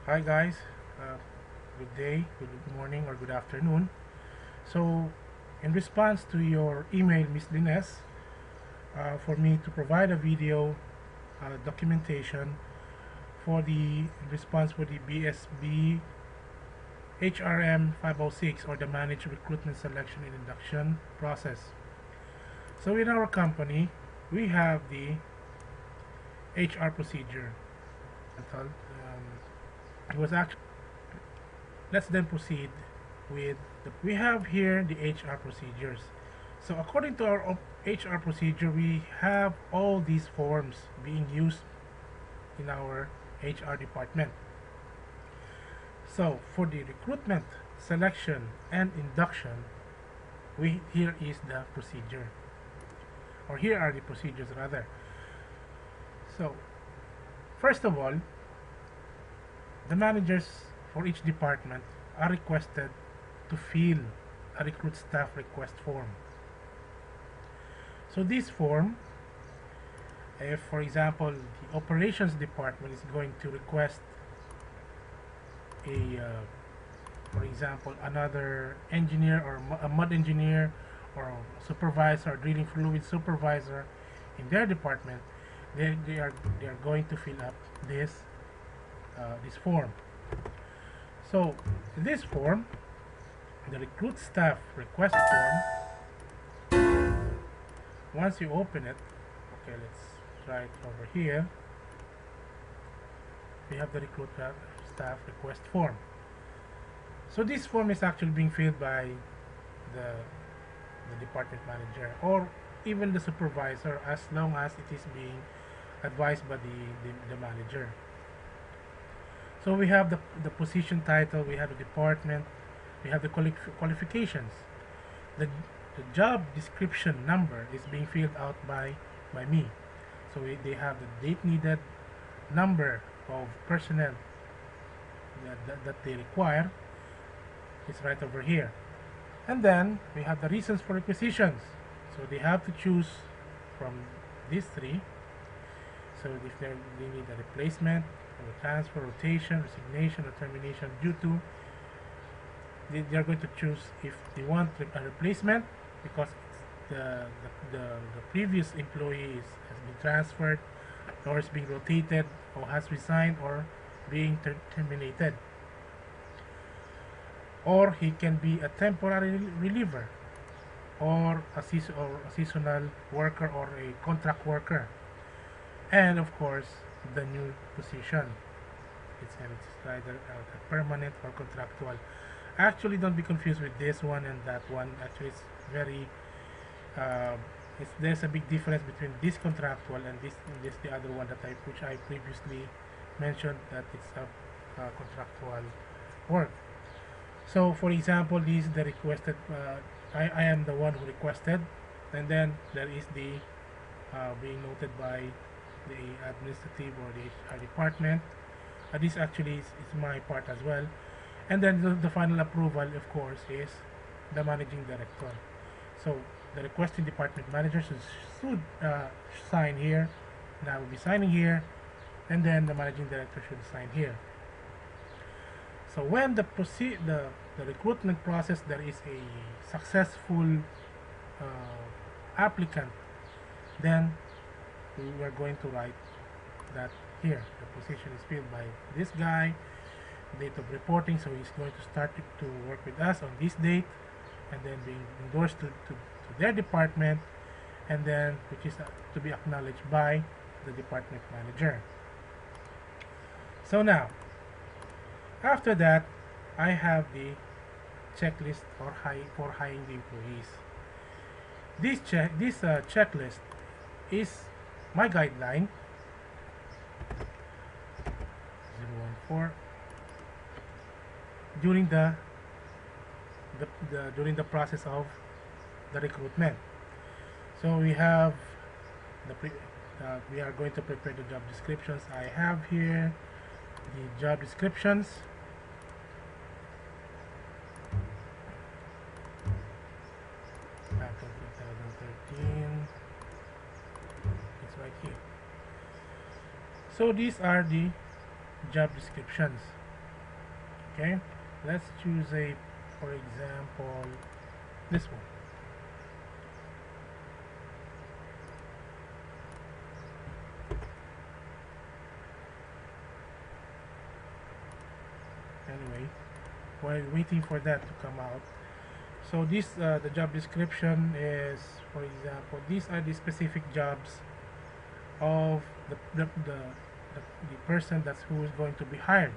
Hi guys, good day, good morning, or good afternoon. So, in response to your email, Miss Lines, for me to provide a video documentation for the response for the BSBHRM506, or the Managed Recruitment Selection and Induction process. So, in our company, we have the HR procedure. It was actually Let's then proceed with we have here the HR procedures. So according to our HR procedure, we have all these forms being used in our HR department. So for the recruitment, selection, and induction, here is the procedure, or here are the procedures rather. So first of all, the managers for each department are requested to fill a recruit staff request form. So this form, if for example the operations department is going to request for example, another engineer or a mud engineer or a supervisor or drilling fluid supervisor in their department, they are going to fill up this form. So this form, the recruit staff request form, once you open it, okay, let's try it over here. We have the recruit staff request form. So this form is actually being filled by the department manager or even the supervisor, as long as it is being advised by the manager. So we have the position title, we have the department, we have the qualifications. The job description number is being filled out by me. So they have the date needed, number of personnel that they require. It's right over here. And then we have the reasons for requisitions. So they have to choose from these three. So if they need a replacement, or a transfer, rotation, resignation, or termination due to, they are going to choose if they want a replacement because the previous employee has been transferred or is being rotated or has resigned or being terminated, or he can be a temporary reliever or a seasonal worker or a contract worker, and of course the new position. It's either permanent or contractual. Actually, don't be confused with this one and that one. Actually, it's very there's a big difference between this contractual and this the other one which I previously mentioned, that it's a contractual work. So for example, this is the requested, I am the one who requested, and then there is the being noted by the administrative or the HR department. This actually is my part as well. And then the final approval, of course, is the managing director. So the requesting department manager should sign here, and I will be signing here, and then the managing director should sign here. So when the recruitment process, there is a successful applicant, then we are going to write that here the position is filled by this guy, date of reporting, so he's going to start to work with us on this date, and then being endorsed to their department, and then which is to be acknowledged by the department manager. So now, after that, I have the checklist for hiring the employees. This checklist is my guideline 014 during during the process of the recruitment. So we have we are going to prepare the job descriptions. I have here the job descriptions. Back in 2013, it's right here. So these are the job descriptions. Okay, let's choose a, for example, this one. Anyway, while waiting for that to come out, so this the job description is, for example, these are the specific jobs of the person that's who is going to be hired.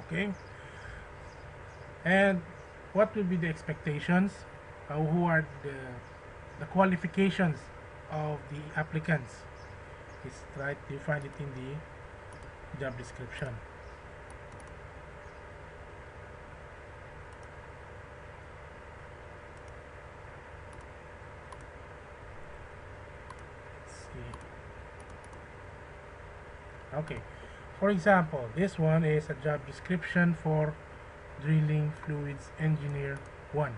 Okay, and what will be the expectations, who are the qualifications of the applicants is right, you find it in the job description. Let's see. Okay, for example, this one is a job description for drilling fluids engineer 1.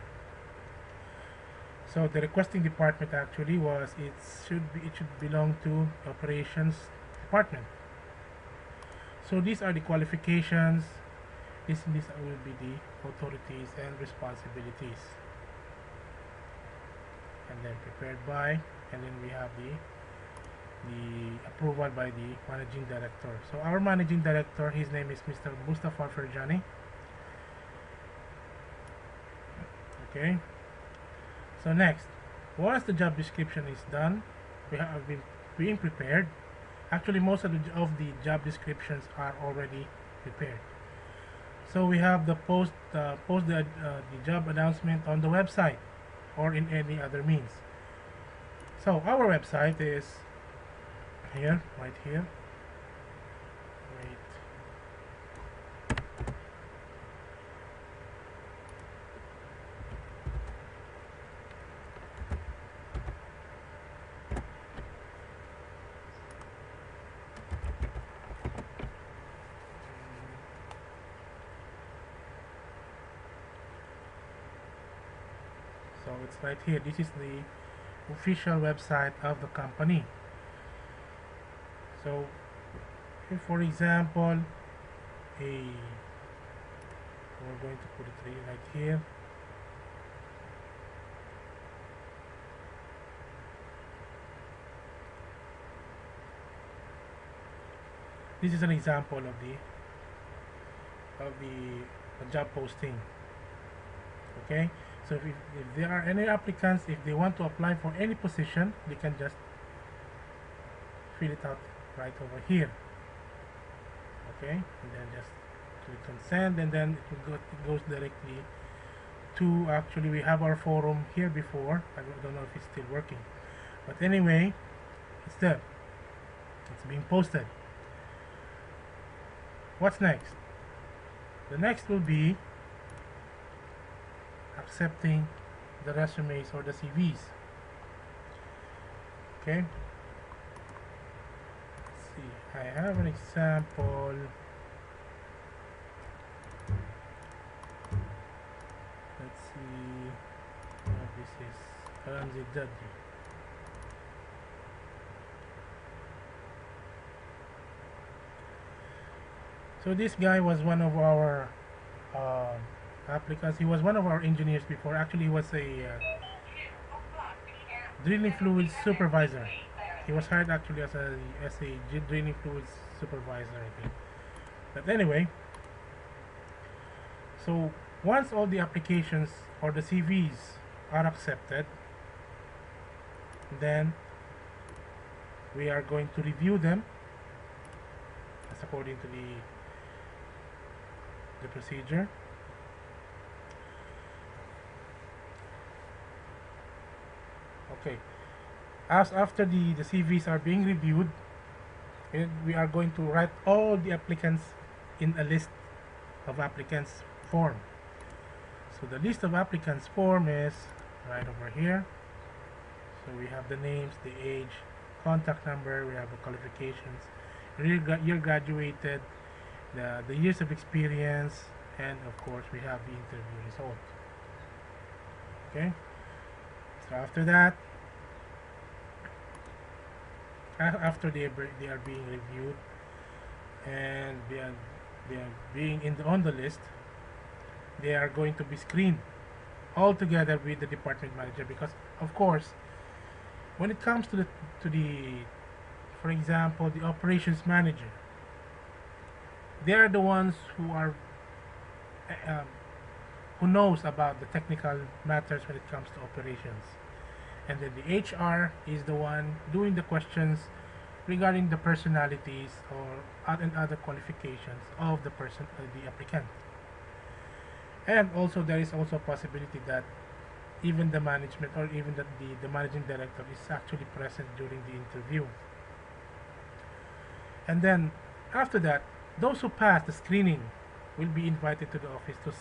So the requesting department actually was, it should belong to operations department. So these are the qualifications. These will be the authorities and responsibilities, and then prepared by, and then we have the approval by the managing director. So our managing director, his name is Mr. Mustafa Ferjani. Okay, so next, once the job description is done, we have been being prepared. Actually, most of the job descriptions are already prepared. So we have the post the job announcement on the website or in any other means. So our website is here, right here. Wait. So it's right here. This is the official website of the company. So if, for example, we're going to put it right here. This is an example of the job posting. Okay, so if there are any applicants, if they want to apply for any position, they can just fill it out right over here. Okay, and then just click on send, and then it goes directly to, actually we have our forum here before. I don't know if it's still working, but anyway, it's there, it's being posted. What's next? The next will be accepting the resumes or the CVs. Okay, let's see, I have an example. Let's see, this is Ramzi Dadri. So this guy was one of our applicants. He was one of our engineers before. Actually, he was a drilling fluids supervisor. He was hired actually as a drilling fluids supervisor, I think. But anyway, so once all the applications or the CVs are accepted, then we are going to review them as according to the procedure. Okay, as after the CVs are being reviewed, we are going to write all the applicants in a list of applicants form. So the list of applicants form is right over here. So we have the names, the age, contact number, we have the qualifications, year graduated, the years of experience, and of course we have the interview result. Okay, so after that, after they are being reviewed and they are being on the list, they are going to be screened all together with the department manager, because of course when it comes to the for example the operations manager, they are the ones who are um, who knows about the technical matters when it comes to operations, and then the HR is the one doing the questions regarding the personalities and other qualifications of the person, the applicant. And also there is also a possibility that even the management, or even that the managing director is actually present during the interview. And then after that, those who pass the screening will be invited to the office to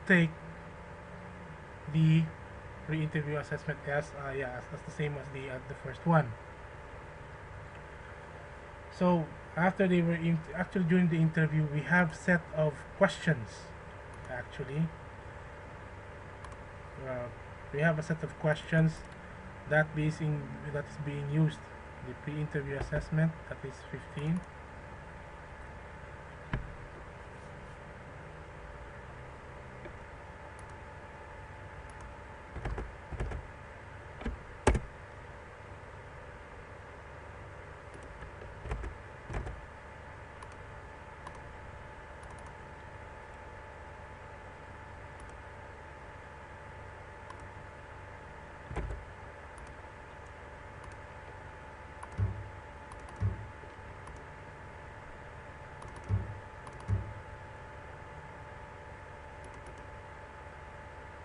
take the pre-interview assessment as the same as the first one. So after they were actually during the interview, we have set of questions. Actually, we have a set of questions that is being used. The pre-interview assessment, that is 15.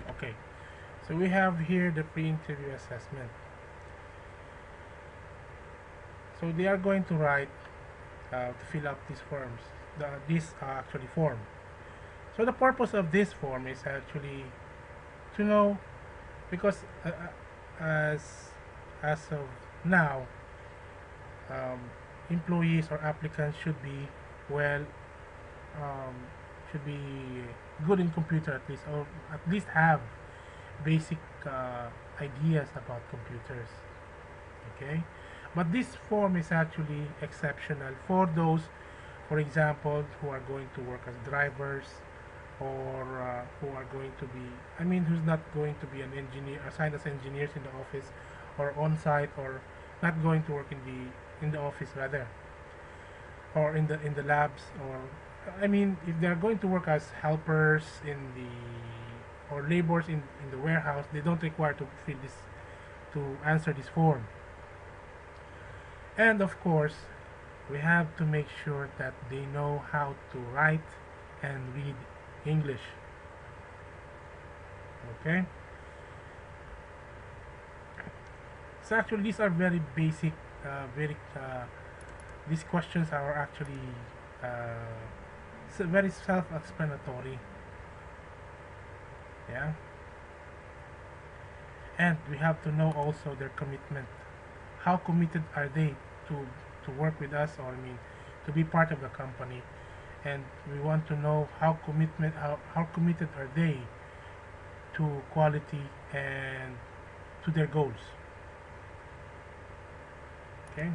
Okay, so we have here the pre-interview assessment. So they are going to write to fill up these forms. This actually form. So the purpose of this form is actually to know, because as of now, um, employees or applicants should be well um, should be good in computer, at least, or at least have basic ideas about computers. Okay, but this form is actually exceptional for those, for example, who are going to work as drivers, or who are going to be, who's not going to be an engineer, assigned as engineers in the office or on site, or not going to work in the office rather, or in the labs, or if they're going to work as helpers or laborers in the warehouse, they don't require to fill this, to answer this form. And of course, we have to make sure that they know how to write and read English. Okay, so actually these are very basic, these questions are actually very self-explanatory. Yeah, and we have to know also their commitment. How committed are they to work with us, or to be part of the company? And we want to know how committed are they to quality and to their goals. Okay,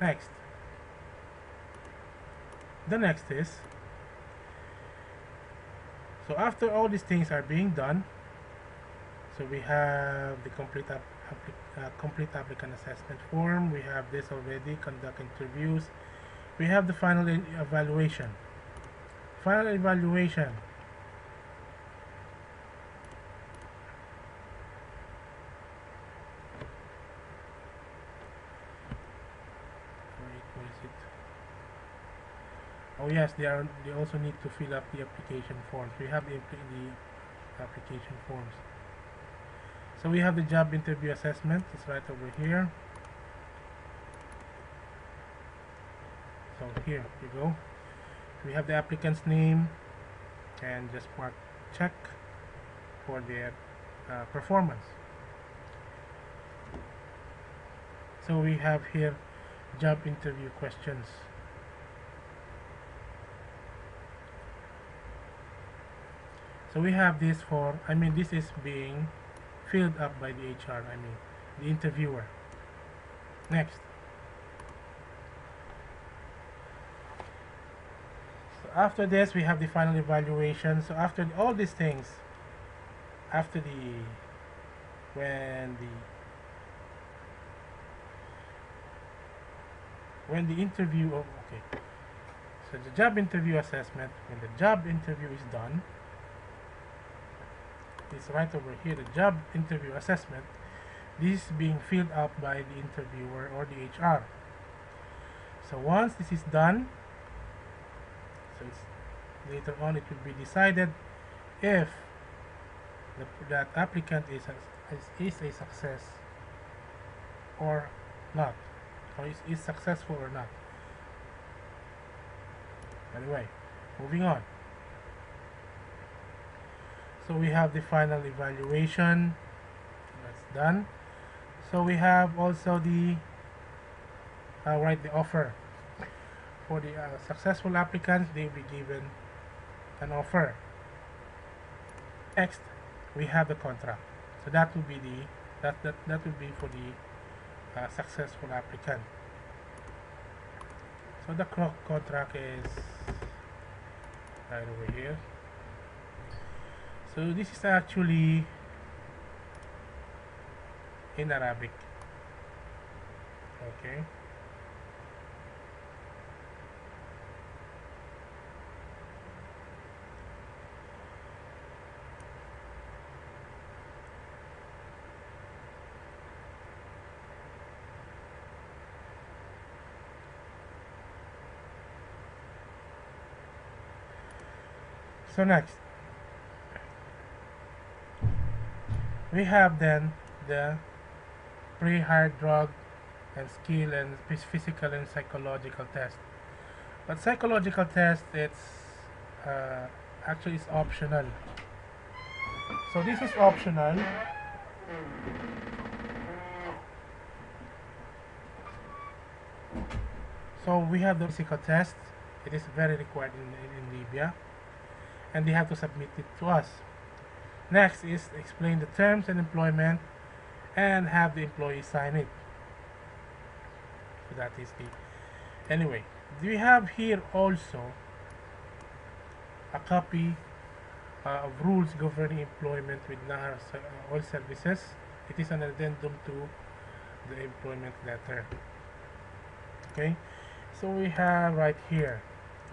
next, the next is, so after all these things are being done, so we have the complete applicant assessment form, we have this already, conduct interviews, we have the final evaluation. Final evaluation, where is it? Oh yes, they also need to fill up the application forms. We have the application forms. So we have the job interview assessment, it's right over here. So here you go. We have the applicant's name, and just mark check for their performance. So we have here job interview questions. So we have this for, this is being filled up by the HR, the interviewer. Next. after this, we have the final evaluation. So after all these things, after when the when the interview, oh, okay, so the job interview assessment, when the job interview is done, it's right over here, the job interview assessment. This is being filled up by the interviewer or the HR. So once this is done, so it's, later on it will be decided if that applicant is a success or not, or is successful or not. Anyway, moving on. So we have the final evaluation. That's done. So we have also the the offer. For the successful applicants, they will be given an offer. Next, we have the contract. So that will be that will be for the successful applicant. So the contract is right over here. So this is actually in Arabic. Okay. So next, we have then the pre-hired drug and skill and physical and psychological test. But psychological test, it's actually is optional. So this is optional. So we have the physical test. It is very required in Libya, and they have to submit it to us. Next is explain the terms and employment and have the employee sign it. So that is the anyway. We have here also a copy of rules governing employment with Nahar Oil Services. It is an addendum to the employment letter. Okay, so we have right here,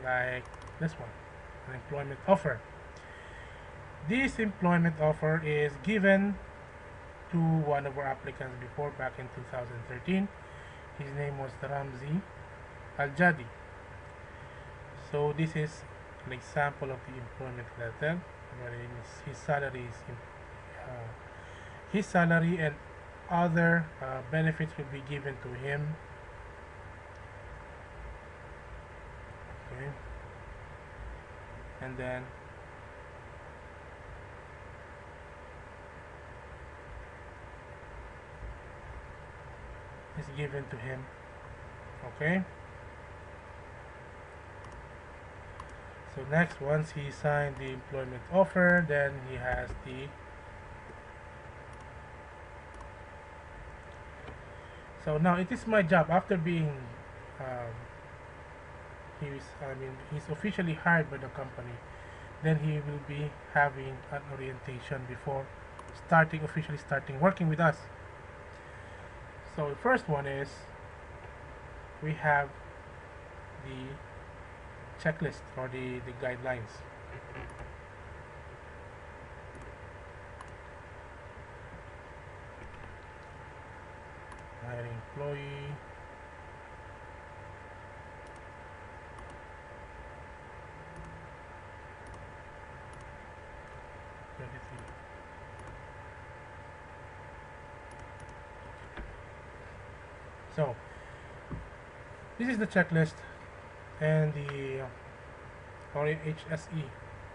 like this one, an employment offer. This employment offer is given to one of our applicants before, back in 2013. His name was Ramzi Al-Jadi. So this is an example of the employment letter, wherein his salary and other benefits will be given to him. Okay, and then is given to him. Okay, so next, once he signed the employment offer, then he has the so now it is my job, after being he's officially hired by the company, then he will be having an orientation before officially starting working with us. So the first one is we have the checklist or the guidelines. Hiring employee, so this is the checklist and the or HSE.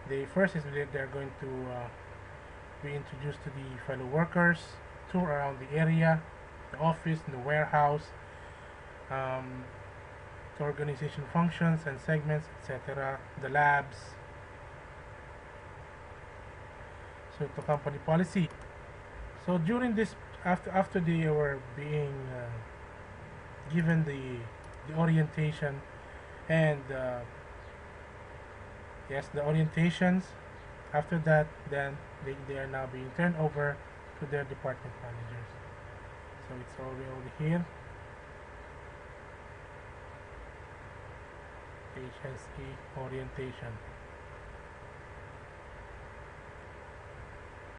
The first is they're going to be introduced to the fellow workers, tour around the area, the office, the warehouse, the organization functions and segments, etc., the labs, so the company policy. So during this, after they were being given the orientation and Yes, the orientations. After that, then they are now being turned over to their department managers. So it's already over here. HSE orientation.